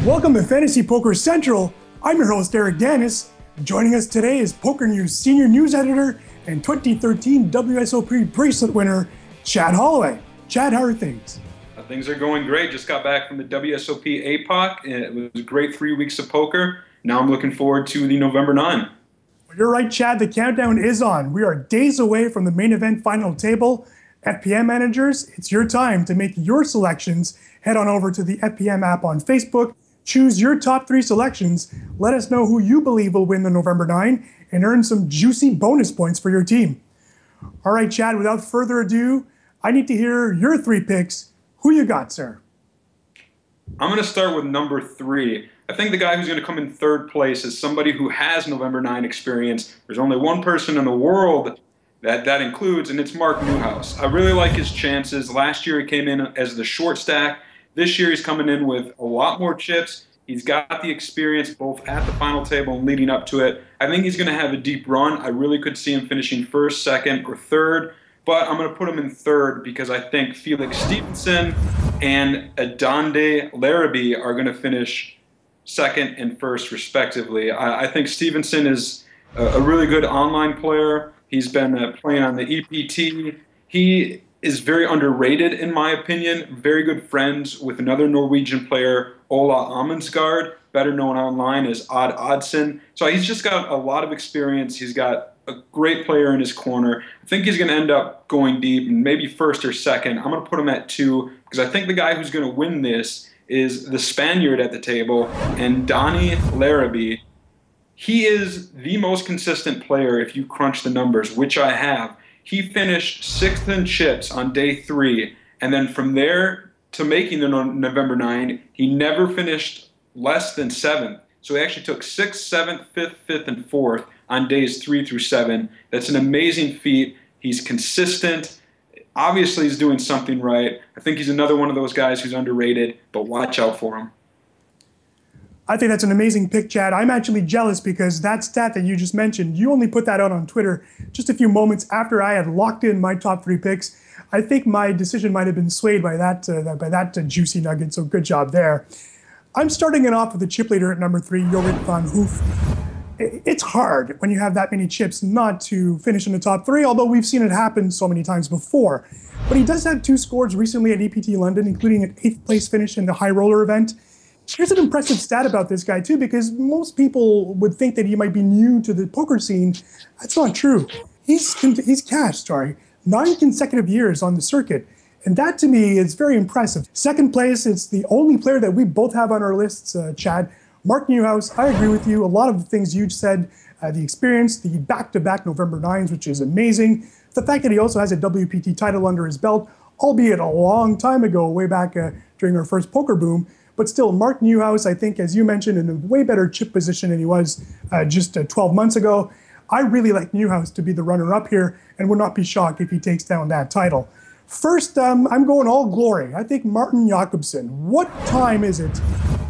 Welcome to Fantasy Poker Central. I'm your host, Eric Danis. Joining us today is Poker News Senior News Editor and 2013 WSOP Bracelet winner, Chad Holloway. Chad, how are things? Things are going great. Just got back from the WSOP APOC. It was a great 3 weeks of poker. Now I'm looking forward to the November 9. Well, you're right, Chad. The countdown is on. We are days away from the main event final table. FPM managers, it's your time to make your selections. Head on over to the FPM app on Facebook. Choose your top 3 selections. Let us know who you believe will win the November 9 and earn some juicy bonus points for your team. All right, Chad, without further ado, I need to hear your 3 picks. Who you got, sir? I'm going to start with number 3. I think the guy who's going to come in third place is somebody who has November 9 experience. There's only one person in the world that includes, and it's Mark Newhouse. I really like his chances. Last year he came in as the short stack. This year he's coming in with a lot more chips. He's got the experience both at the final table and leading up to it. I think he's going to have a deep run. I really could see him finishing first, second, or third. But I'm going to put him in third because I think Felix Stevenson and Adande Larrabee are going to finish second and first, respectively. I think Stevenson is a really good online player. He's been playing on the EPT. He is very underrated, in my opinion. Very good friends with another Norwegian player, Ola Amundsgaard, better known online as Odd Oddson. So he's just got a lot of experience. He's got a great player in his corner. I think he's going to end up going deep and maybe first or second. I'm going to put him at 2 because I think the guy who's going to win this is the Spaniard at the table, and Donnie Larrabee. He is the most consistent player if you crunch the numbers, which I have. He finished 6th in chips on day 3, and then from there to making the November 9, he never finished less than 7th. So he actually took 6th, 7th, 5th, 5th, and 4th on days 3 through 7. That's an amazing feat. He's consistent. Obviously, he's doing something right. I think he's another one of those guys who's underrated, but watch out for him. I think that's an amazing pick, Chad. I'm actually jealous because that stat that you just mentioned, you only put that out on Twitter just a few moments after I had locked in my top 3 picks. I think my decision might have been swayed by that juicy nugget, so good job there. I'm starting it off with the chip leader at number 3, Jorrit van Hoof. It's hard when you have that many chips not to finish in the top 3, although we've seen it happen so many times before. But he does have 2 scores recently at EPT London, including an 8th place finish in the high roller event. Here's an impressive stat about this guy, too, because most people would think that he might be new to the poker scene. That's not true. He's cashed 9 consecutive years on the circuit. And that, to me, is very impressive. Second place, it's the only player that we both have on our lists, Chad. Mark Newhouse, I agree with you. A lot of the things you said, the experience, the back-to-back November 9s, which is amazing. The fact that he also has a WPT title under his belt, albeit a long time ago, way back during our first poker boom. But still, Mark Newhouse, I think, as you mentioned, in a way better chip position than he was just 12 months ago. I really like Newhouse to be the runner-up here and would not be shocked if he takes down that title. First, I'm going all glory. I think Martin Jakobsen. What time is it,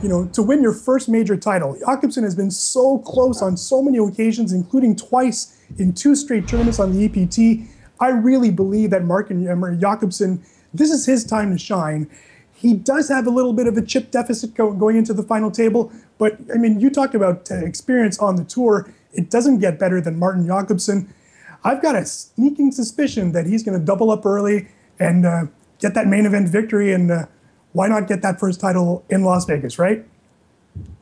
to win your first major title? Jakobsen has been so close on so many occasions, including twice in 2 straight tournaments on the EPT. I really believe that Martin Jakobsen, this is his time to shine. He does have a little bit of a chip deficit going into the final table, but I mean, you talked about experience on the tour. It doesn't get better than Martin Jakobsen. I've got a sneaking suspicion that he's going to double up early and get that main event victory, and why not get that first title in Las Vegas, right?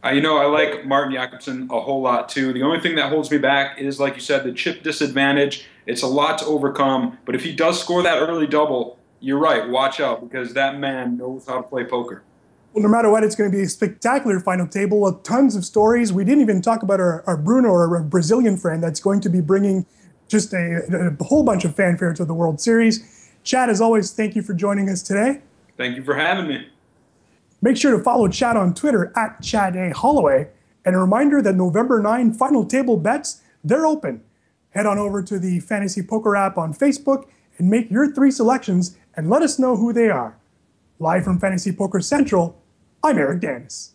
I like Martin Jakobsen a whole lot, too. The only thing that holds me back is, like you said, the chip disadvantage. It's a lot to overcome, but if he does score that early double, you're right, watch out, because that man knows how to play poker. Well, no matter what, it's going to be a spectacular final table, tons of stories. We didn't even talk about our Bruno, our Brazilian friend, that's going to be bringing just a whole bunch of fanfare to the World Series. Chad, as always, thank you for joining us today. Thank you for having me. Make sure to follow Chad on Twitter at Chad A. Holloway. And a reminder that November 9 final table bets, they're open. Head on over to the Fantasy Poker app on Facebook and make your 3 selections and let us know who they are. Live from Fantasy Poker Central, I'm Eric Danis.